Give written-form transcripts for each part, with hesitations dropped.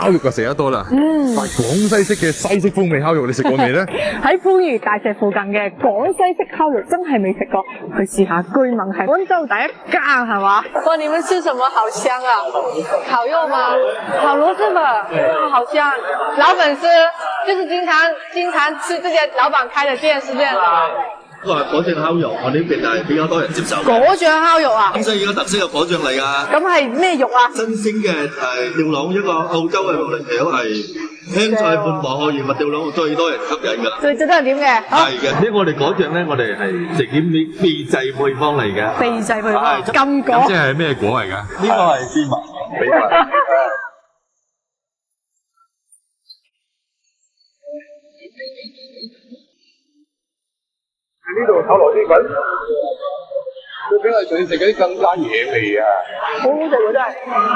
烤肉就食得多啦。但係廣西式嘅西式風味烤肉，你食過未咧？喺番禺大石附近嘅廣西式烤肉真係未食過，去試下。據聞係廣州第一家係嘛？哇！你們吃什麼好香啊？烤肉嗎？烤螺螄粉，啊，好香！老粉絲就是經常吃這些老闆開的店，是不是？果醬烤肉，我呢邊係比較多人接受。果醬烤肉啊？廣西而家特色嘅果醬嚟㗎。咁係咩肉啊？新鮮嘅吊籠，一個澳洲嘅木力條係香菜半薄荷葉物吊籠，最多人吸引㗎。最多人點嘅？係嘅，呢我哋果醬咧，我哋係食啲秘製配方嚟嘅。秘製配方，金果。即係咩果嚟㗎？呢個係秘密，秘密。呢度炒螺螄粉，佢比我哋食嗰啲更加野味啊！好好食喎，真係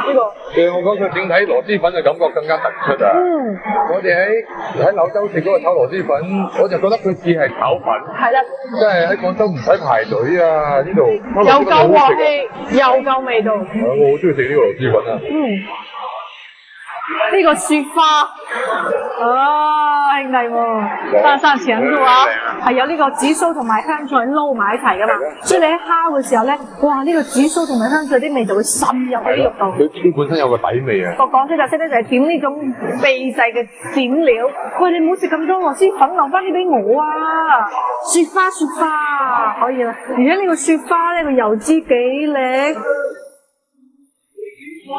呢個。我講佢整體螺螄粉嘅感覺更加突出啊！我哋喺柳州食嗰個炒螺螄粉，我就覺得佢似係炒粉。係啦。真係喺廣州唔使排隊啊！呢度又夠鑊氣，又夠味道。我好中意食呢個螺螄粉啊！呢個雪花，啊兄弟喎，山前度啊，係有呢個紫蘇同埋香菜撈埋一齊噶嘛，所以你喺烤嘅時候咧，哇呢個紫蘇同埋香菜啲味道會滲入去啲肉度。佢本身有個底味啊。個廣西特色咧就係點呢種秘製嘅點料。喂，你唔好食咁多螺螄粉，留翻啲俾我啊！雪花可以啦，而且呢個雪花咧個油脂幾靚。因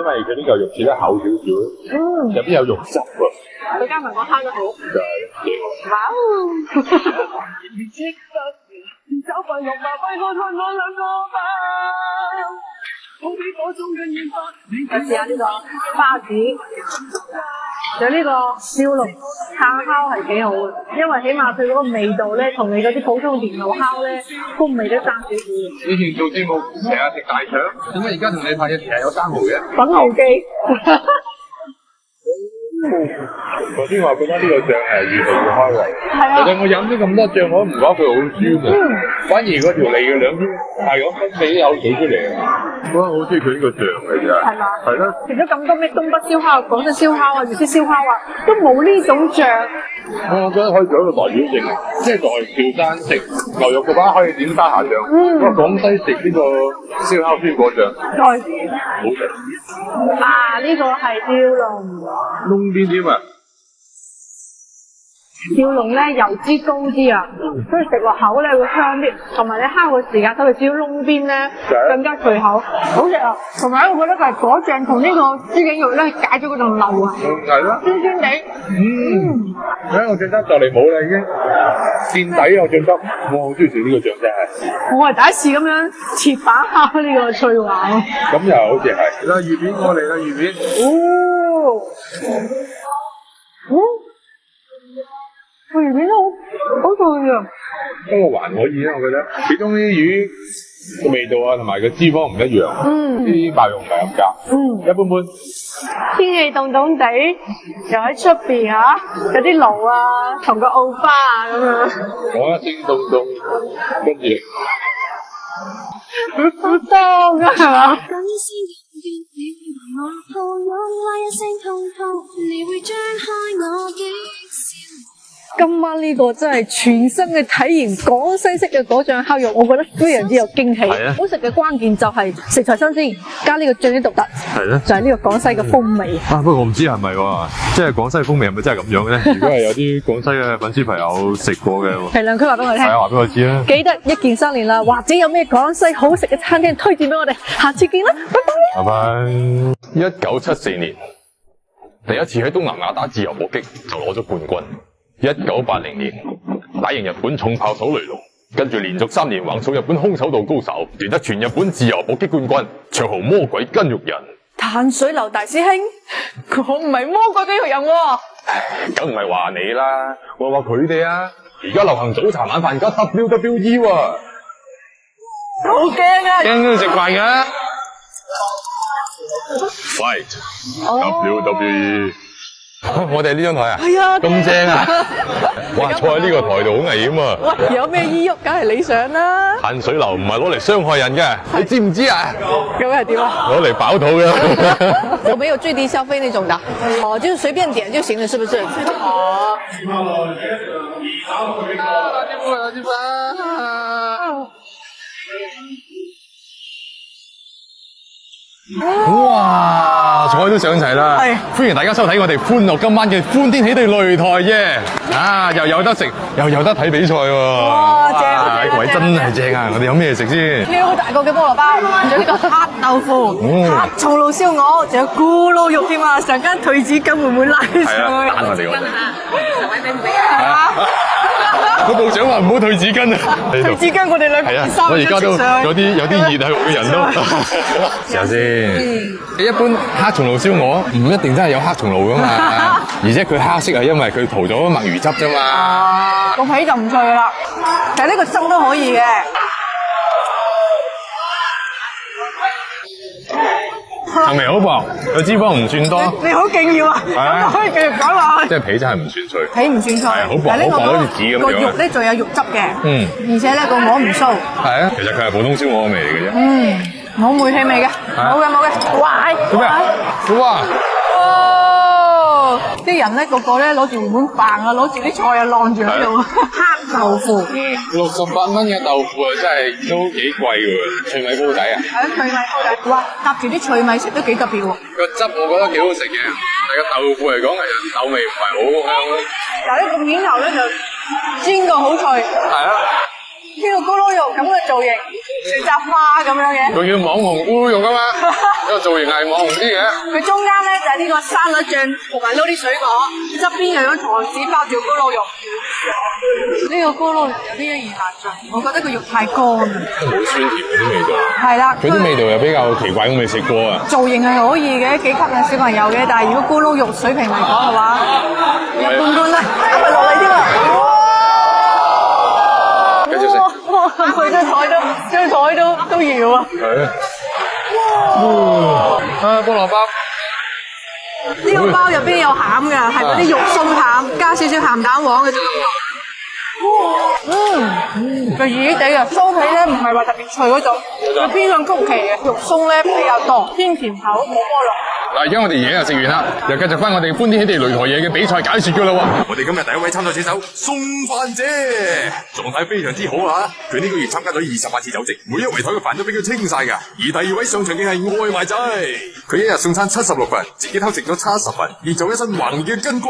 為佢呢嚿肉切得厚少少，入邊有肉汁喎。佢加埋我烤得好。哇哦！我試下呢個花子，仲有呢個燒龍炭烤係幾好嘅，因為起碼佢嗰個味道咧，同你嗰啲普通電爐烤咧，風味都爭少少。以前做節目成日食大腸，點解而家同你拍嘢成日有生蠔嘅？粉蠔記。頭先話覺得呢個醬係越嚟越開胃。係啊。其實我飲咗咁多醬，我都唔覺得佢好酸啊。反而嗰條脷嘅兩邊係咁分泌有水出嚟啊！我好中意佢呢個醬嘅啫。係嘛？係啦。食咗咁多咩東北燒烤、廣西燒烤啊、粵式燒烤啊，都冇呢種醬。我覺得可以做一個代表性，即係在潮汕食牛肉嘅話，可以點沙茶醬；不過廣西食呢個燒烤酸果醬，好食。啊，呢個係吊龍。燶邊添啊！吊龍咧油脂高啲啊，所以食落口咧會香啲，同埋你烤嘅時間，特別至於燶邊咧更加脆口，好食啊！同埋我覺得佢係果醬同呢個豬頸肉咧解咗嗰種漏啊，係咯，酸酸地。睇我醬汁就嚟冇啦已經，墊底有醬汁，我好中意食呢個醬真係。我係第一次咁樣切板烤呢個脆話咯。咁又好似係。啦，魚片過嚟啦，魚片。個魚片都好脆啊！不過還可以啊，我覺得。始終啲魚個味道啊，同埋個脂肪唔一樣。啲白肉唔係咁夾。一般般。天氣凍凍地，又喺出邊嚇，有啲爐啊，同個澳巴啊咁樣。我一聲凍凍，跟住。好凍啊，係嘛？今晚呢個真係全新嘅體驗，廣西式嘅果醬烤肉，我覺得非常之有驚喜。好食嘅關鍵就係食材新鮮，加呢個醬汁獨特，係咧，就係呢個廣西嘅風味。不過我唔知係咪喎，即係廣西嘅風味係咪真係咁樣咧？如果係有啲廣西嘅粉絲朋友食過嘅，評論區話俾我聽，話俾我知啦。記得一鍵三連啦，或者有咩廣西好食嘅餐廳推薦俾我哋，下次見啦，拜拜。拜拜。1974年，第一次喺東南亞打自由搏擊就攞咗冠軍。1980年，打贏日本重炮手雷龍，跟住連續3年橫掃日本空手道高手，奪得全日本自由搏擊冠軍，綽號魔鬼筋肉人。淡水流大師兄，我唔係魔鬼筋肉人喎。梗唔係話你啦，我話佢哋啊，而家流行早茶晚飯加 WWE 喎。好驚啊！驚都食飯㗎。Fight WWE。我哋呢張台啊？係啊，咁正啊！哇，坐喺呢個台度好危險啊！喂，有咩衣郁梗係理想啦。限水流唔係攞嚟傷害人嘅，你知唔知啊？咁係點啊？攞嚟飽肚嘅。有沒有最低消費那種的？哦，就是隨便點就行了，是不是？哦。哇！菜都上齊啦，歡迎大家收睇我哋歡樂今晚嘅歡天喜地擂台耶！啊，又有得食，又有得睇比賽喎！哇，正啊！各位真係正啊！我哋有咩食先？呢個好大個嘅菠蘿包，仲有呢個黑豆腐、黑松露燒鵝，仲有咕嚕肉添啊！陣間退子金會唔會拉上去？係啊，蛋我哋講。係啊！個部長話唔好退紙巾啊！退紙巾我哋兩件衫我而家都有啲熱啊，個人都。試下先。一般黑松露燒鵝唔一定真係有黑松露噶嘛，而且佢黑色係因為佢塗咗墨魚汁啫嘛。個皮就唔脆啦，但係呢個汁都可以嘅。係咪好薄？個脂肪唔算多。你好勁要啊！咁可以繼續講落去。即係皮真係唔算脆。皮唔算脆，係好薄好薄，好似紙咁樣。個肉咧仲有肉汁嘅，而且咧個鵝唔酥。係啊，其實佢係普通燒鵝味嚟嘅啫。冇煤氣味嘅，冇嘅冇嘅。哇！做咩啊？哇！啲人咧個個咧攞住碗飯啊，攞住啲菜啊晾住喺度。黑豆腐68蚊嘅豆腐啊，真係都幾貴喎！脆米煲底啊？係啊，脆米煲底。哇，搭住啲脆米食都幾特別喎。個汁我覺得幾好食嘅，但係個豆腐嚟講，其實豆味唔係好香咯。但係呢個面頭咧就煎到好脆。係啊。呢個咕嚕肉咁嘅造型，成扎花咁樣嘅。佢叫網紅咕嚕肉啊嘛，呢個造型係網紅啲嘅。佢中間咧就係呢個沙律醬同埋撈啲水果，側邊又有糖紙包住咕嚕肉。呢個咕嚕肉有啲疑難症，我覺得個肉太乾啦。好酸甜嗰啲味道。係啦，佢啲味道又比較奇怪，我未食過啊。造型係可以嘅，幾吸引小朋友嘅，但係如果咕嚕肉水平嚟講嘅話，一般般啦。咁咪落嚟添啊！繼續食。哇！佢張台都搖啊！係啊！哇！菠蘿包。呢個包入邊有餡㗎，係嗰啲肉鬆餡，加少少鹹蛋黃嘅啫。就熱熱地嘅，酥皮咧唔係話特別脆嗰種，佢偏向曲奇嘅，肉鬆咧比較多，偏甜口，冇菠蘿。嗱，而家我哋嘢又食完啦，又繼續翻我哋歡天喜地擂台嘢嘅比賽解說噶啦喎。我哋今日第一位參賽選手宋飯姐，狀態非常之好啊！佢呢個月參加咗28次酒席，每一圍台嘅飯都俾佢清晒噶。而第二位上場嘅係外賣仔，佢一日送餐76份，自己偷食咗70份，練就一身橫嘅筋骨。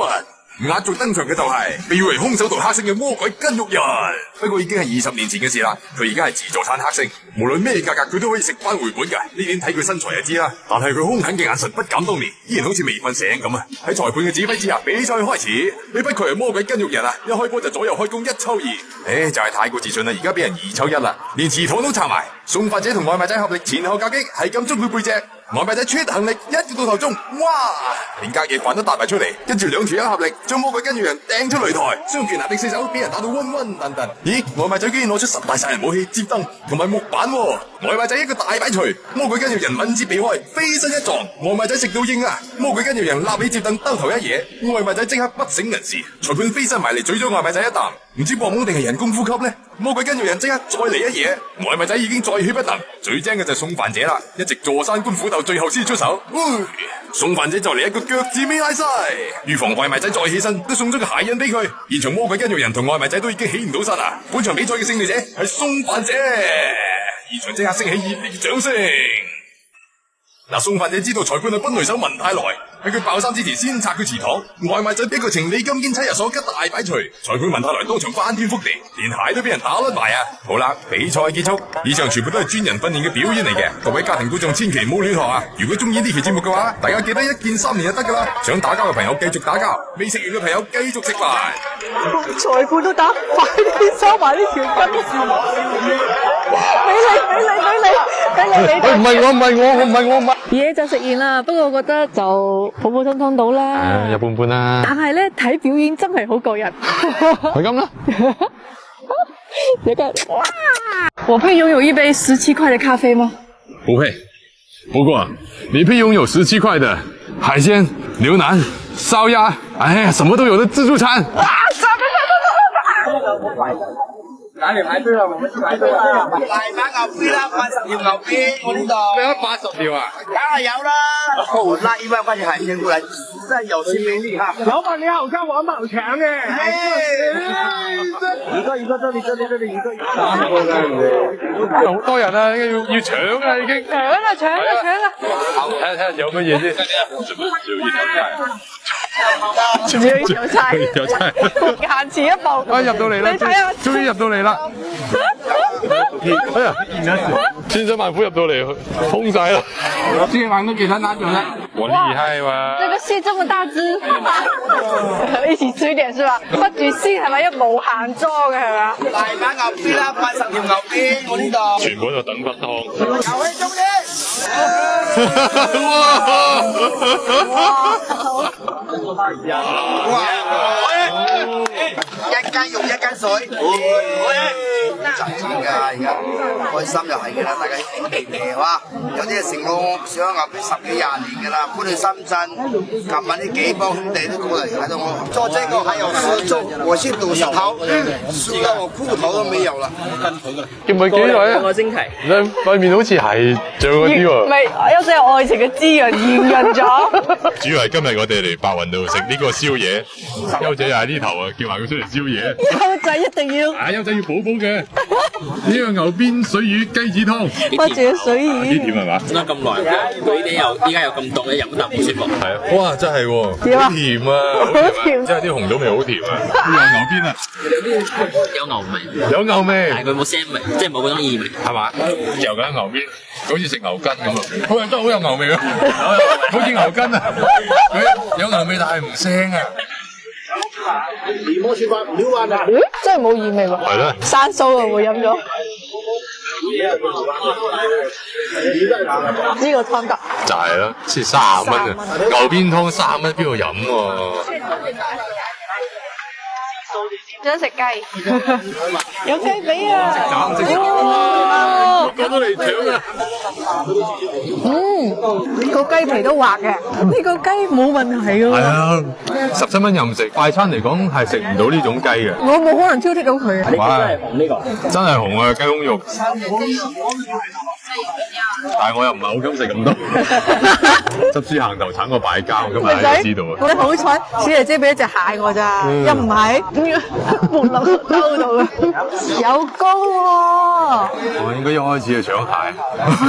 壓軸登場嘅就係被譽為空手道黑星嘅魔鬼筋肉人，不過已經係20年前嘅事啦。佢而家係自助餐黑星，無論咩價格佢都可以食翻回本噶。呢點睇佢身材就知啦。但係佢兇狠嘅眼神不減當年，依然好似未瞓醒咁啊！喺裁判嘅指揮之下，比賽開始。你不愧係魔鬼筋肉人啊！一開波就左右開弓1抽2，就係太過自信啦！而家俾人2抽1啦，連祠堂都拆埋。宋發姐同外賣仔合力前後夾擊，係咁捉佢背脊。外賣仔出行力一直到頭中，哇！連隔夜飯都帶埋出嚟，跟住兩條友合力將魔鬼筋肉人掟出擂台，雙拳合力4手俾人打到暈暈沌沌。咦？外賣仔居然攞出10大殺人武器接燈同埋木板喎！外賣仔一個大擺錘，魔鬼筋肉人敏捷避開，飛身一撞，外賣仔食到應啊！魔鬼筋肉人立起接燈兜頭一嘢，外賣仔即刻不省人事。裁判飛身埋嚟咀咗外賣仔一啖，唔知磅懵定係人工呼吸呢？魔鬼筋肉人即刻再嚟一嘢，外賣仔已經再起不能。最精嘅就係宋飯姐啦，一直坐山觀虎鬥，最後先出手。宋飯姐就嚟一個腳趾尾拉西，預防外賣仔再起身，都送咗個鞋印俾佢。現場魔鬼筋肉人同外賣仔都已經起唔到身啦。本場比賽嘅勝利者係宋飯姐，現場即刻升起熱烈嘅掌聲。嗱，宋飯姐知道裁判係奔雷手文泰來，喺佢爆衫之前先拆佢祠堂。外賣仔俾個情理金堅妻入所吉大擺錘，裁判文泰來當場翻天覆地，連鞋都俾人打甩埋啊！好啦，比賽結束，以上全部都係專人訓練嘅表演嚟嘅，各位家庭觀眾千祈唔好亂學啊！如果中意呢期節目嘅話，大家記得一鍵3連就得噶啦！想打交嘅朋友繼續打交，未食完嘅朋友繼續食飯。裁判都打，快啲收埋呢條筋線！俾你！唔係我。嘢就食完啦，不過我覺得就普普通通到啦，一般般啦。但係咧睇表演真係好過癮。係咁啦。你看，哇！我配擁有一杯17塊的咖啡嗎？不配。不過你配擁有17塊的海鮮、牛腩、燒鴨，哎呀，什麼都有的自助餐。啊！哪里排隊啦？我們排隊啦！大把牛鞭啦，80條牛鞭，我呢度。咩80條啊？梗係有啦。哦，那100塊錢海鮮過來，實在有心沒力哈。老闆你好像王寶強誒。一個一個，這裡一個。好多人啊，要搶啊已經。搶啦！睇下有乜嘢先。只有一條菜，行前一步。啊，入到嚟啦！你睇下，終於入到嚟啦！哎呀，千辛萬苦入到嚟，封晒啦！這碗都給他拿走了。我厲害嘛！這個蟹這麼大隻，一起吃一點是吧？不止蟹係咪一無限裝嘅係嘛？大把牛鞭啦，80條牛鞭，我呢度。全部喺度等骨湯。遊戲終點。哇！一間肉一間水，賺錢㗎而家，開心又係㗎啦，大家好地地哇！有啲係成個上牛鞭10幾20年㗎啦，搬去深圳，琴日呢幾幫兄弟都過嚟睇到我，做這個還有4周，我先賭10頭，輸到我褲頭都沒有啦。叫唔係幾耐啊？半個星期。你塊面好似係漲嗰啲喎。未，有隻愛情嘅滋潤現潤咗。主要係今日我哋嚟白雲度食呢個宵夜，優仔又喺呢頭啊，叫埋佢出嚟宵夜。優仔一定要。啊，優仔要補補嘅。呢個牛鞭水魚雞子湯。或者水魚。幾甜係嘛？整咗咁耐，佢啲又依家又咁凍，飲啖好舒服。係啊，哇，真係喎，點啊好甜啊，好甜真係啲紅棗味好甜啊。呢個牛鞭啊，有牛味，有牛味，但係佢冇腥味，即係冇嗰種異味。係嘛？油緊牛鞭，好似食牛筋咁啊！好真係好有牛味啊，好似牛筋啊！佢有牛味但係唔腥啊。真係冇異味喎。係啦。生酥啊，會飲咗。呢個湯得。就係啦，先30蚊啊！牛鞭湯30蚊，邊度飲喎？想食雞，有雞髀啊！個個都嚟搶啊！個雞皮都滑嘅，呢個雞冇問題㗎。係啊，17蚊任食，快餐嚟講係食唔到呢種雞嘅。我冇可能挑剔到佢啊！哇，真係紅啊！雞胸肉，但係我又唔係好敢食咁多。執輸行頭鏟個敗家，我今日喺度知道啊！你好彩，小姐姐俾一隻蟹我咋，又唔係冇落個兜度啊！有膏喎，我應該一開始就搶蟹。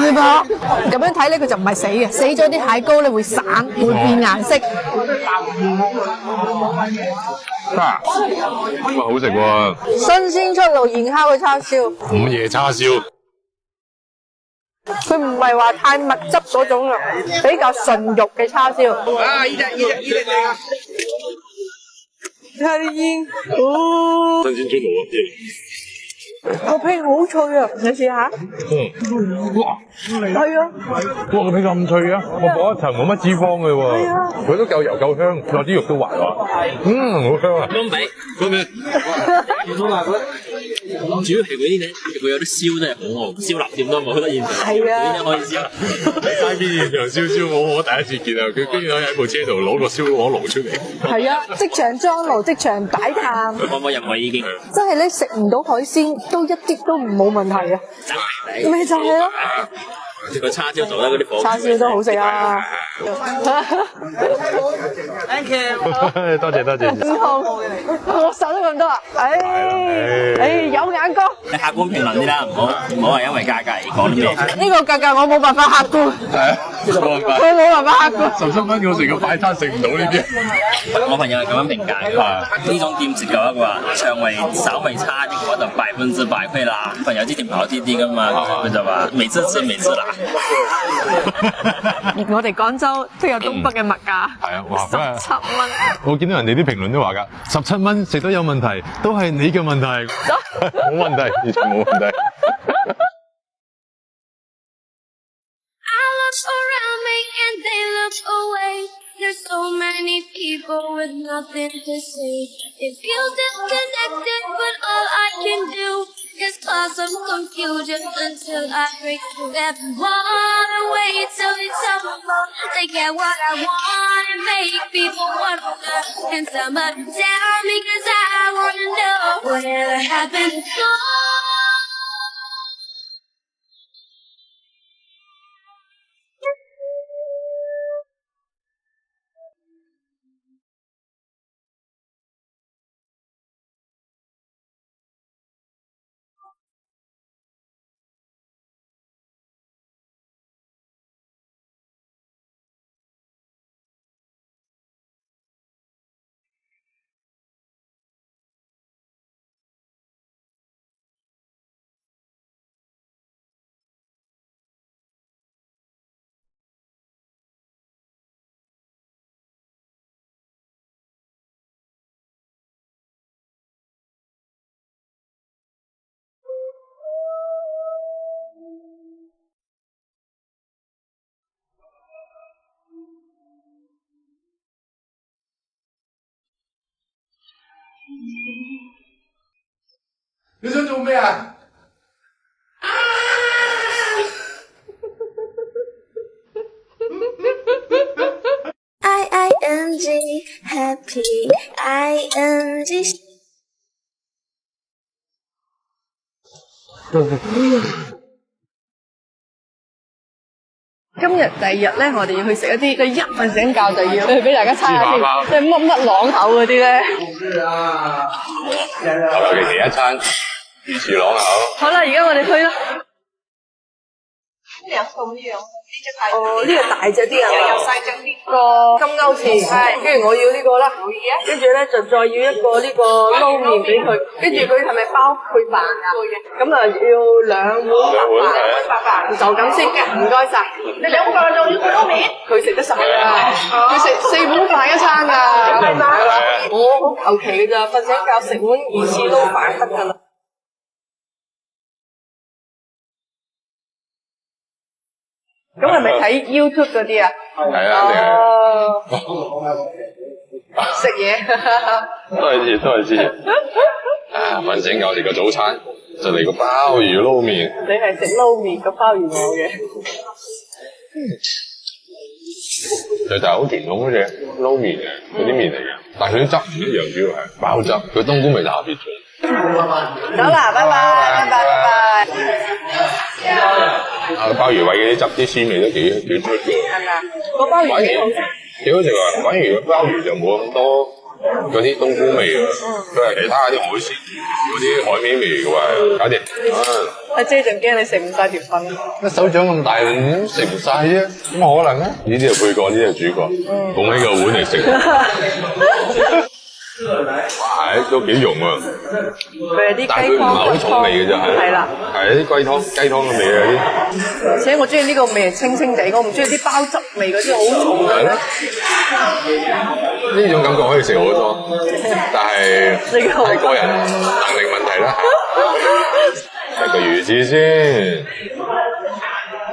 係吧？咁樣睇咧，佢就唔係死嘅，死咗啲蟹膏咧會散，會變顏色。哇，好食喎！新鮮出爐現烤嘅叉燒，午夜叉燒。佢唔係話太密汁嗰種啊，比較純肉嘅叉燒。啊！一隻睇下啲煙，哦，新鮮出爐啊！個皮好脆啊！你試下。哇！係啊。哇！個皮咁脆啊！我薄一層冇乜脂肪嘅喎。係啊。佢都夠油夠香，話啲肉都滑喎。好香啊！乾皮，乾皮。主要係嗰啲咧，佢有啲燒真係好好，燒臘店都冇得現場。係啊。可以燒。街邊現場燒燒鵝，我第一次見啊！佢居然喺部車度攞個燒鵝爐出嚟。係啊，即場裝爐，即場擺攤。可唔可以入去已經？真係咧，食唔到海鮮都一啲都冇問題啊！咪就係咯。個叉燒做得嗰啲火。叉燒都好食啊！Thank you。多謝多謝。唔好，我手都咁多啊！有眼光。你客觀評論啲啦，唔好話因為價格而講啲咩。呢個價格我冇辦法客觀。係啊，佢冇辦法客觀。17蚊我食個快餐食唔到呢啲。我朋友係咁樣評價嘅，呢種店食嘅話，腸胃稍微差啲嘅話就100%會辣。朋友之前跑啲噶嘛，佢就話每次吃每次辣。我哋廣州都有東北嘅物價。係啊，哇！17蚊。我見到人哋啲評論都話㗎，17蚊食得有問題，都係你嘅問題。冇問題，完全冇問題。There's so many people with nothing to say. It feels disconnected, but all I can do just cause some confusion until I break through. Everyone wait till it's over. They get what I want and make people wonder. And somebody tell me 'cause I wanna know whatever happened before.你想做咩啊？ ING happy ING 今日第二日咧，我哋要去食一啲，即係一瞓醒覺就要俾大家猜下先，即係乜乜朗口嗰啲咧。求其其一餐，魚翅朗口。好啦，而家我哋去啦。哦，呢個大隻啲啊，有細隻啲個金鈎翅，係，跟住我要呢個啦，跟住咧就再要一個呢個撈麵俾佢，跟住佢係咪包配飯啊？咁啊要2碗白飯，就咁先嘅，唔該晒。你2個仲要配撈麵？佢食得晒㗎，佢食4碗飯一餐㗎，係嘛？我好求其㗎咋，瞓醒覺食碗魚翅撈飯得㗎啦。咁係咪睇 YouTube 嗰啲啊？係啊，食嘢。都係知。啊，瞓醒覺食個早餐，就嚟個鮑魚撈麵。你係食撈麵個鮑魚我嘅。就係好傳統嗰隻撈麵嘅嗰啲麵嚟嘅，但係佢啲汁唔一樣，主要係爆汁，佢冬菇味特別重。走啦，拜拜。啊，鮑魚位嗰啲汁啲鮮味都幾出㗎。係咪啊？個鮑魚幾好食。幾好食啊！反而個鮑魚就冇咁多嗰啲冬菇味啊，佢係其他嗰啲海鮮嗰啲海味味嘅喎，搞掂。阿姐仲驚你食唔晒條粉。一手掌咁大，點食唔晒啫？點可能啊？呢啲係配角，呢啲係主角，捧起個碗嚟食。哇，都幾溶啊！佢有啲雞湯，但係佢唔係好重味嘅啫，係啦，係啲雞湯嘅味啊啲。而且我中意呢個味係清清地，我唔中意啲鮑汁味嗰啲好重嘅。呢種感覺可以食好多，但係睇個人能力問題啦。食個魚翅先，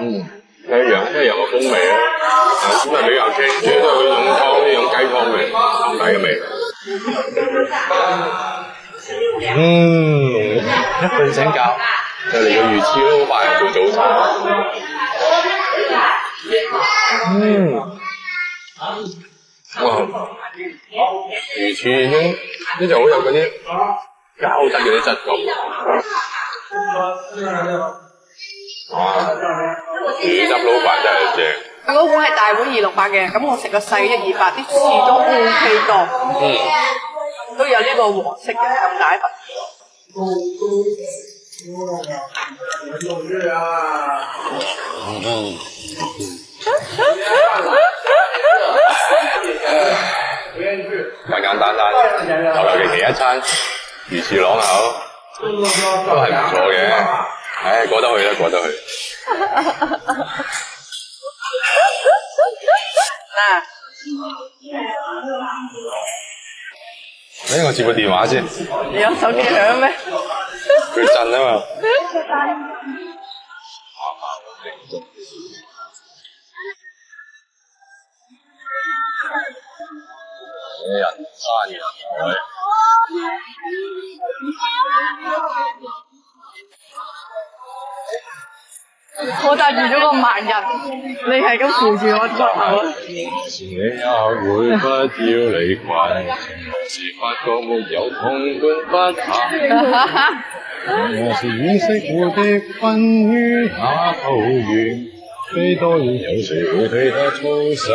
一樣個風味啊，咁係比較清，主要都係佢種湯呢種雞湯味，湯底嘅味。一瞓醒覺就嚟個魚翅撈飯做早餐。哇！魚翅已經呢就好有嗰啲膠質嗰啲質感。哇！魚汁撈飯真係正。嗰碗係大碗268嘅，咁我食個細128，啲翅都 OK 多。都有呢個黃色嘅咁大份。簡簡單單，求其一餐魚翅朗口，都係唔錯嘅。唉，過得去啦，過得去。我接個電話先。你有手機響咩？佢震啊嘛。人山人海。我就遇咗個盲人，你係咁扶住我膊頭。是你也會不要離群，何時發覺沒有同伴不行？我是惋惜我的困於那桃源，非多遠有誰會替他操心？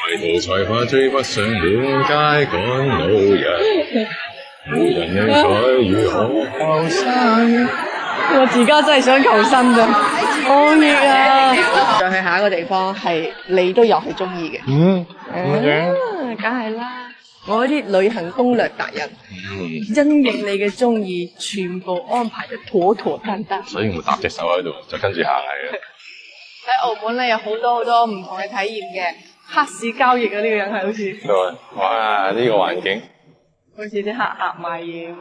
迷途才怕追不上滿街趕路人，無人理睬如何求生？我而家真係想求生咋，好熱啊！再去下一個地方係你都又係中意嘅。梗係啦，我啲旅行攻略達人，因應你嘅中意，全部安排得妥妥當當。所以我搭隻手喺度，就跟住行嚟嘅。喺澳門咧有好多唔同嘅體驗嘅，黑市交易啊，呢個人係好似。對，哇！呢個環境，好似啲黑客賣嘢。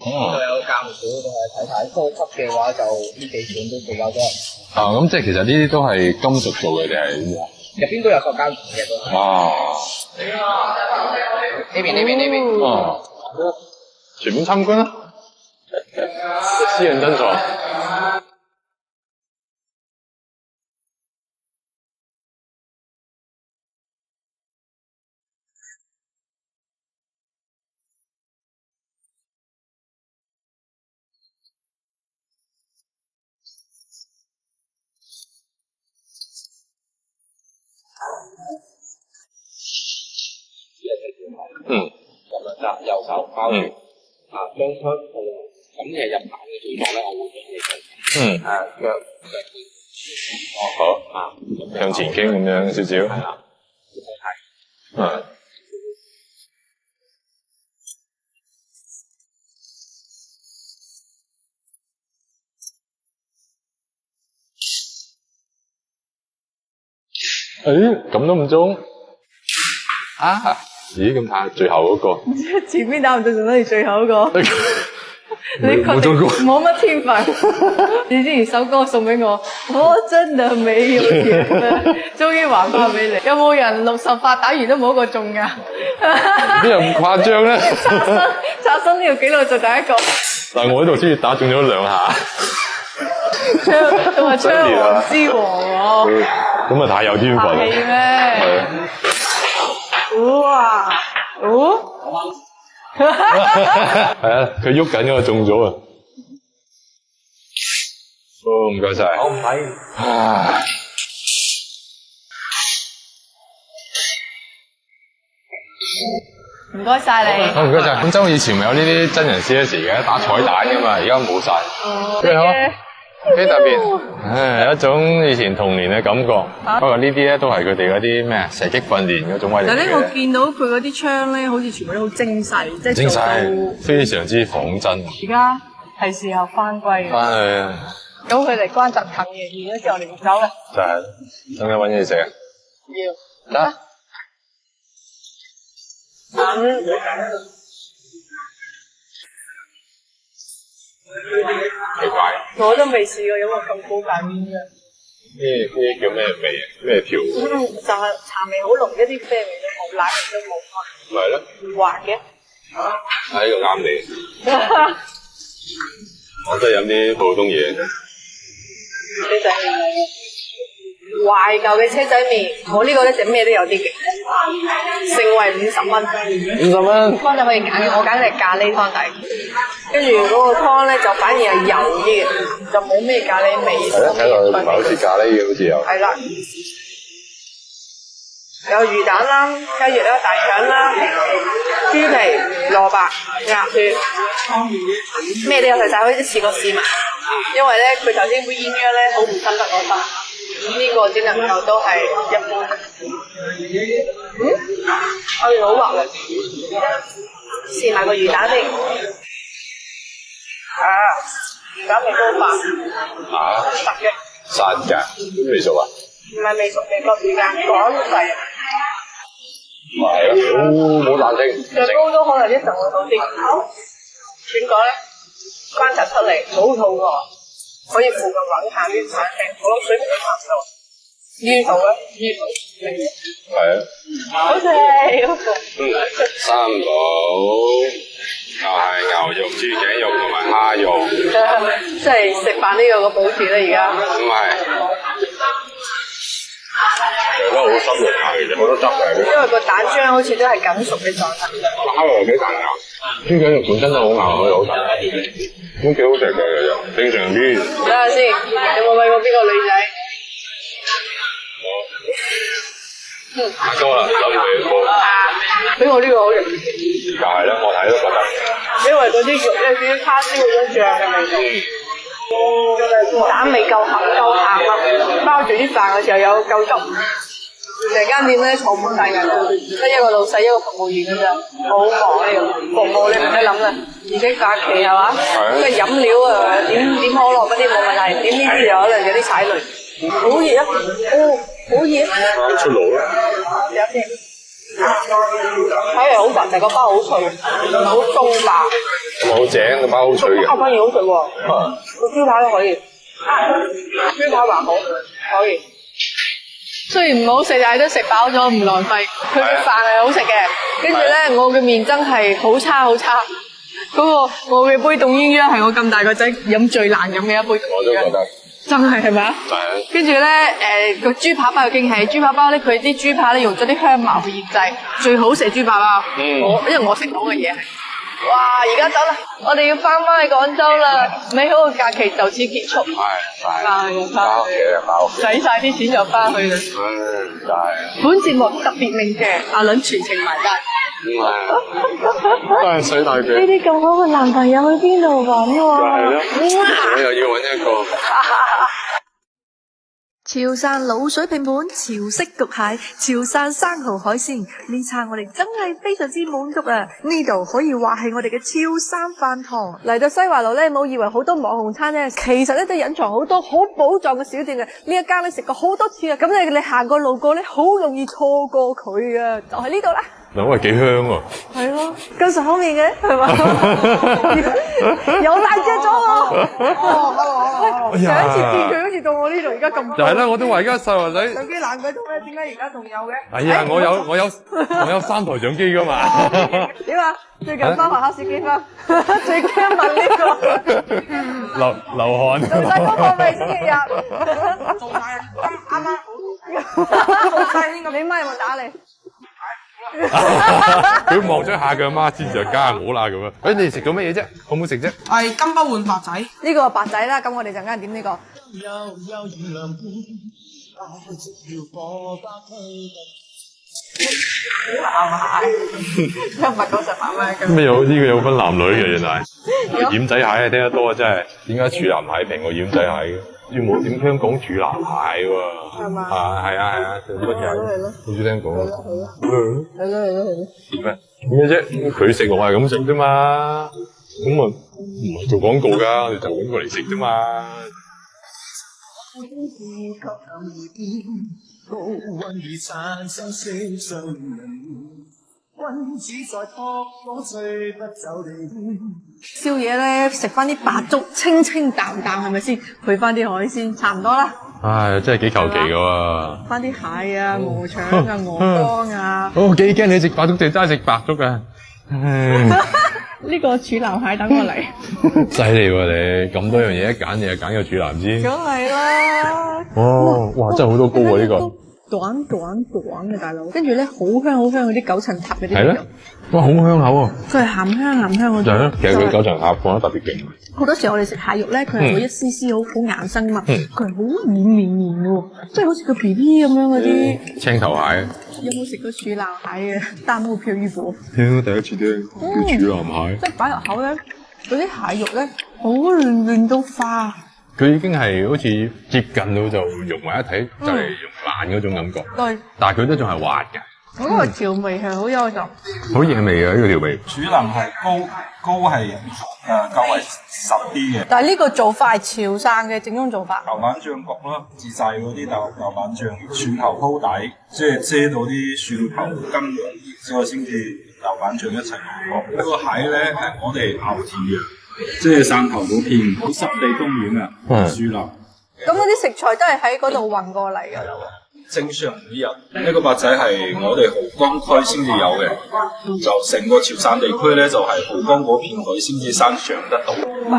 呢度有教務組，都係睇睇初級嘅話就呢幾款都比較多。咁即係其實呢啲都係金屬做嘅定係點啊？入邊都有塑膠嘅都。哇！呢邊。哦，全面參觀啦，私人珍藏。咁樣揸右手包住，將槍咁嘅入彈嘅動作咧，我會俾你做。腳好，向前傾咁樣少少。係啦。咁都唔中？咦，咁睇下最後嗰個。前面打唔中，仲等住最後嗰個。你冇中過。冇乜天分。你之前首歌送俾我，我真係沒有天分，終於還翻俾你。有冇人60發打完都冇一個中㗎？邊有咁誇張咧？刷新呢個紀錄就第一個。但係我呢度先至打中咗2下。仲係槍王之王喎。咁啊太有天分啦。係咩？哇！係啊，佢喐緊嗰個中咗啊！唔該晒。好唔係。唔該晒你。唔該晒。廣州以前咪有呢啲真人 CS 嘅，打彩蛋㗎嘛，而家冇晒。你好。幾特別，有一種以前童年嘅感覺。不過呢啲咧都係佢哋嗰啲咩射擊訓練嗰種威力。但係咧，我見到佢嗰啲槍咧，好似全部都好精細，即係精細，非常之仿真。而家係時候翻歸嘅。翻去啊！咁佢哋關閘近嘅，完咗之後我哋唔走啦。就係，等我揾嘢食啊！要。得。奇怪。我都未試過有個咁高價面嘅。呢叫咩味啊？咩調？就係茶味好濃，一啲啡味都冇，奶味都冇。咪係咯。滑嘅。呢個啱你。我都係飲啲普通嘢。車仔麵，懷舊嘅車仔麵，我呢個咧就咩都有啲嘅，盛惠50蚊。50蚊。湯就可以揀嘅，我揀嘅係咖喱湯底，跟住嗰個湯咧就反而係油啲嘅，就冇咩咖喱味。係咯，睇落去唔係好似咖喱嘅，好似有。係啦，有魚蛋啦、雞翼啦、大腸啦、豬皮、蘿蔔、鴨血，咩都有齊晒，可以一次過試埋。因為咧，佢頭先杯鴛鴦咧好唔親得我心，呢個只能夠都係一般。好滑嘅，試埋個魚蛋先。魚蛋味都好滑，實嘅。散㗎，未熟啊？唔係未熟嘅，個時間趕細。係咯，冇冷靜。最高都可能一陣會好啲。點講咧？關閘出嚟，好肚餓，可以附近揾下啲餐廳，我諗水平都差唔多。魚肚咧，魚肚。係啊。好食，好食。三寶。就係牛肉、豬頸肉同埋蝦肉。即係食飯都有個保持啦，而家。唔係，都好濕潤下嘅啫，好多汁嘅。因為個蛋漿好似都係緊熟嘅狀態。蝦肉又幾彈牙，豬頸肉本身都好硬，好有彈牙，都幾好食嘅其實，正常啲。睇下先，有冇餵過邊個女仔？太多啦，諗唔到。俾我呢個好食。就係啦，我睇都覺得。因為嗰啲肉咧，少少叉燒嗰種醬嘅味道，蛋味夠鹹夠鹹啊！包住啲飯嘅時候有夠汁。成間店咧坐滿晒人，得一個老細一個服務員嘅咋，好忙呢個服務你唔使諗啦。而且假期係嘛，即係飲料啊，點可樂嗰啲冇問題，點呢啲就可能有啲踩雷。好熱啊！哦，好熱。出爐啦！有先。睇嚟好實，但係個包好脆，好鬆化。好正，個包好脆嘅。包反而好食喎，個豬扒都可以，豬扒還好，可以。雖然唔好食，但係都食飽咗，唔浪費。佢嘅飯係好食嘅，跟住咧我嘅麵真係好差好差。嗰個我嘅杯凍鴛鴦係我咁大個仔飲最難飲嘅一杯。我都覺得。真係咪啊？係。跟住咧，個豬扒包有驚喜，豬扒包咧佢啲豬扒咧用咗啲香茅去醃製，最好食豬扒包。因為我食到嘅嘢係。哇！而家走啦，我哋要翻去廣州啦，美好嘅假期就此結束。係，翻屋企啦，使晒啲錢就翻去啦。就係。本節目特別鳴謝阿倫全程埋單。都係水大腳。呢啲咁好嘅男朋友去邊度揾喎？係咯，我又要揾一個。潮汕滷水拼盤、潮式焗蟹、潮汕生蠔海鮮，呢餐我哋真係非常之滿足啊！呢度可以話係我哋嘅潮汕飯堂。嚟到西華路咧，冇以為好多網紅餐咧，其實咧都隱藏好多好寶藏嘅小店嘅。呢一間咧食過好多次啊，咁你行過路過咧，好容易錯過佢啊！就喺呢度啦。嗱，喂，幾香喎！係咯，咁熟口面嘅，係嘛？有辣椒咗喎！上一次見佢好似到我呢度，而家咁。就係啦，我都話而家細路仔。相機爛鬼咗咧，點解而家仲有嘅？係啊，我有3台相機噶嘛。點啊？最近翻學考試幾分？最驚問呢個。流汗。做晒功課未？星期日。做晒，啱啱。做晒呢個，你媽有冇打你？佢望咗下佢阿媽先就加我啦咁樣。誒，你哋食咗乜嘢啫？好唔好食啫？係金不換白仔。呢個白仔啦，咁我哋陣間點呢個。198蚊。咩有呢個有分男女嘅原來？奄仔蟹啊，聽得多啊真係。點解柱南蟹平過奄仔蟹嘅？要冇點聽講柱南蟹喎？係嘛？係啊，乜嘢？好少聽講。係咯。咩啫？佢食我係咁食啫嘛。咁啊唔係做廣告㗎，我哋就揾過嚟食啫嘛。宵夜咧食翻啲白粥，清清淡淡係咪先？配翻啲海鮮，差唔多啦。唉，真係幾求其㗎喎。翻啲蟹啊、鵝腸啊、鵝肝啊。我幾驚你食白粥定齋食白粥啊！呢個柱南蟹等我嚟。犀利喎你，咁多樣嘢一揀，你就揀個柱南先。梗係啦。哦，哇，真係好多膏喎呢個。短嘅大佬，跟住咧好香嗰啲九層塔嗰啲。係咧，哇，好香口喎。佢係鹹香嗰種。就係咯，其實佢九層塔放得特別勁。好多時候我哋食蟹肉咧，佢係會一絲絲好硬身噶嘛，佢係好軟嘅喎，即係好似個皮皮咁樣嗰啲。青頭蟹。有冇食過柱南蟹嘅？彈幕票預報。聽，第一次聽叫柱南蟹。即係擺入口咧，嗰啲蟹肉咧好嫩到化。佢已經係好似接近到就融埋一體，就係融爛嗰種感覺。對。但係佢都仲係滑嘅。嗰個調味係好優秀。好野味啊！呢個調味。柱南係膏係較為實啲嘅。但係呢個做法係潮汕嘅正宗做法。豆瓣醬焗啦，自製嗰啲豆瓣醬，蒜頭鋪底，即係遮到啲蒜頭根，之後先至豆瓣醬一齊焗。呢個蟹咧係我哋牛田羊。即係汕頭嗰片濕地公園啊，樹林。咁嗰啲食材都係喺嗰度運過嚟㗎啦喎。正常每日呢個八仔係我哋濠江區先至有嘅，就成個潮汕地區咧就係濠江嗰片海先至生長得到。喂，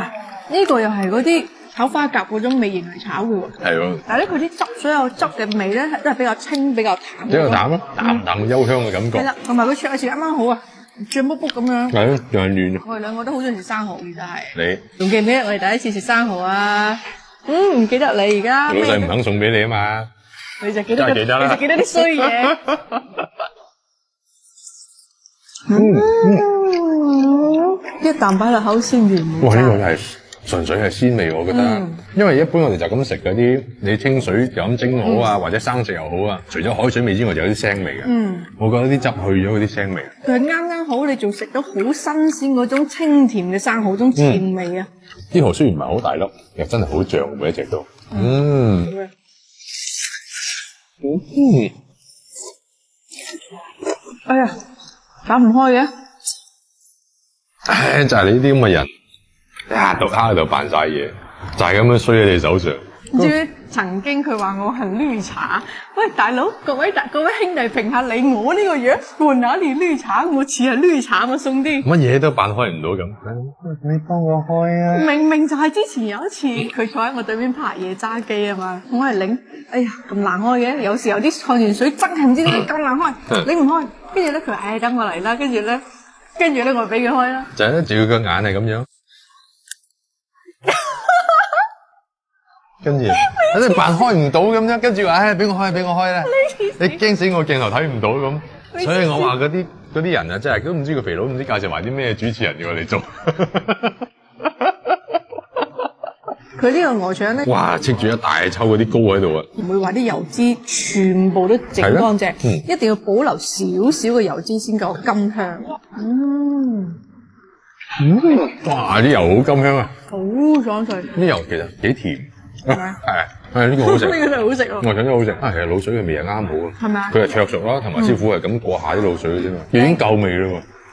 呢個又係嗰啲炒花甲嗰種味型嚟炒嘅喎。係喎，但係咧，佢啲汁所有汁嘅味咧都係比較清、比較淡。比較淡咯，淡淡嘅幽香嘅感覺。係啦，同埋佢灼嘅時啱啱好啊，脹卜卜咁樣。係咯，仲係嫩。我哋兩個都好中意食生蠔嘅，真係。你仲記唔記得我哋第一次食生蠔啊？唔記得你而家。老細唔肯送俾你啊嘛。你就記得，真係記得啦。你就記得啲衰嘢。一啖擺落口先完。哇！呢個係純粹係鮮味，我覺得。因為一般我哋就咁食嗰啲，你清水就咁蒸好啊，或者生食又好啊，除咗海水味之外，就有啲腥味嘅。我覺得啲汁去咗嗰啲腥味。佢係啱啱好，你仲食到好新鮮嗰種清甜嘅生蠔，種甜味啊！啲蠔雖然唔係好大粒，又真係好脹，每一隻都。哎呀，打唔開嘅。唉，就係你呢啲咁嘅人，喺度喺度扮晒嘢，就係咁樣衰喺你手上。至於曾經佢話我係綠茶，喂大佬，各位兄弟評下你，我呢個樣換哪年綠茶？我似係綠茶嘛，送啲乜嘢都扮開唔到咁。你幫我開啊！明明就係之前有一次佢坐喺我對面拍嘢揸機啊嘛，我係擰，哎呀咁難開嘅，有時候啲礦泉水真係唔知點解咁難開，擰唔開，跟住咧佢話唉等我嚟啦，跟住咧我俾佢開啦，就係咧，照個眼係咁樣。跟住，你扮開唔到咁樣，跟住話唉，俾我開啦！你驚死我鏡頭睇唔到咁，所以我話嗰啲人啊，真係都唔知個肥佬唔知介紹埋啲咩主持人要我嚟做。佢呢個鵝腸咧，哇！戚住一大抽嗰啲膏喺度啊！唔會話啲油脂全部都整乾淨，一定要保留少少嘅油脂先夠甘香。哇！啲油好甘香啊！好爽脆。啲油其實幾甜。係呢個好食，呢個真係好食喎。鵝腸真係好食啊！其實滷水嘅味係啱好啊，係咪啊？佢係灼熟啦，同埋師傅係咁過下啲滷水嘅啫嘛，已經夠味啦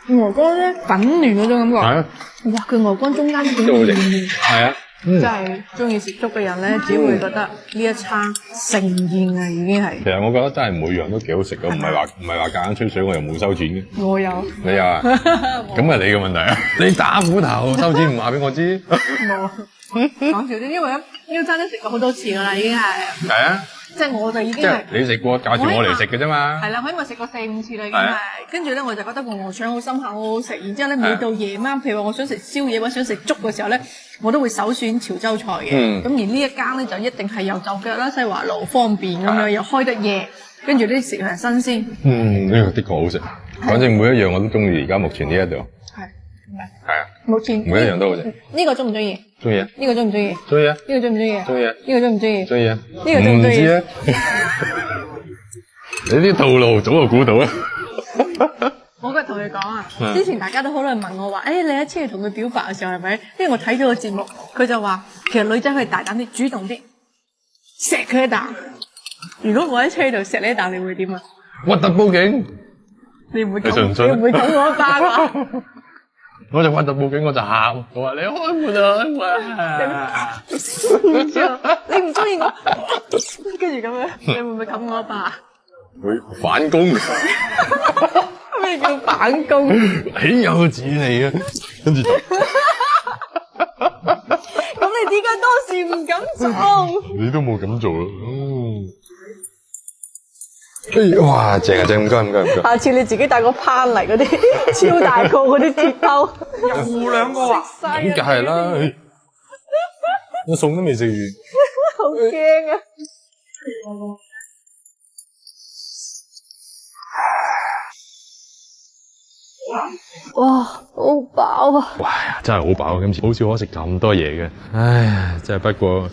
喎。鵝肝咧粉嫩嗰種感覺，係啊！哇！佢鵝肝中間點都好食，係啊！真係中意食粥嘅人咧，只會覺得呢一餐盛宴啊，已經係。其實我覺得真係每樣都幾好食嘅，唔係話夾硬吹水，我又冇收錢嘅。我有。你有啊？咁係你嘅問題啊！你打斧頭收錢唔話俾我知。冇。講笑啫，因為呢餐都食過好多次噶啦，已經係。係啊。即係我就已經係。你食過，介紹我嚟食嘅啫嘛。係啦，我因為食過4-5次啦，已經係。跟住咧，我就覺得個鵝腸好深刻，好好食。然之後咧，每到夜晚，譬如話我想食宵夜或者想食粥嘅時候咧，我都會首選潮州菜嘅。咁而呢一間咧就一定係油就腳啦，西華路方便咁樣，又開得夜，跟住啲食係新鮮。呢個的確好食。反正每一樣我都中意，而家目前呢一度。係啊，目前每一樣都好食。呢個中唔中意？中意啊！呢個中唔中意？中意啊！呢個中唔中意？中意啊！呢個中唔中意？中意啊！呢個中唔中意？唔知啊！你啲套路早就估到啦。我嗰日同佢講啊，之前大家都好多人問我話，你喺車度同佢表白嘅時候係咪？因為我睇咗個節目，佢就話其實女仔可以大膽啲、主動啲，錫佢一啖。如果我喺車度錫你一啖，你會點啊？核突報警！你唔會你信唔信？你唔會捅我一巴㗎？我就核突報警，我就喊，我話你開門啊！你唔中意我，跟住咁樣，你會唔會冚我一巴？會反攻。咩叫反攻？豈有此理啊！跟住就。咁你點解當時唔敢做？你都冇咁做啦。哇！正啊正，唔該唔該唔該。下次你自己帶個攀嚟嗰啲超大個嗰啲鐵兜，又兩個啊！咁梗係啦，我餸都未食完。好驚啊！哇，好飽啊！哇，真係好飽，今次好少可食咁多嘢嘅。唉，真係不過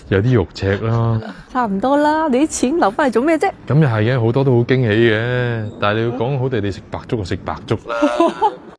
有啲肉赤啦。差唔多啦，你啲錢留翻嚟做咩啫？咁又係嘅，好多都好驚喜嘅。但係你要講好地地食白粥就食白粥啦。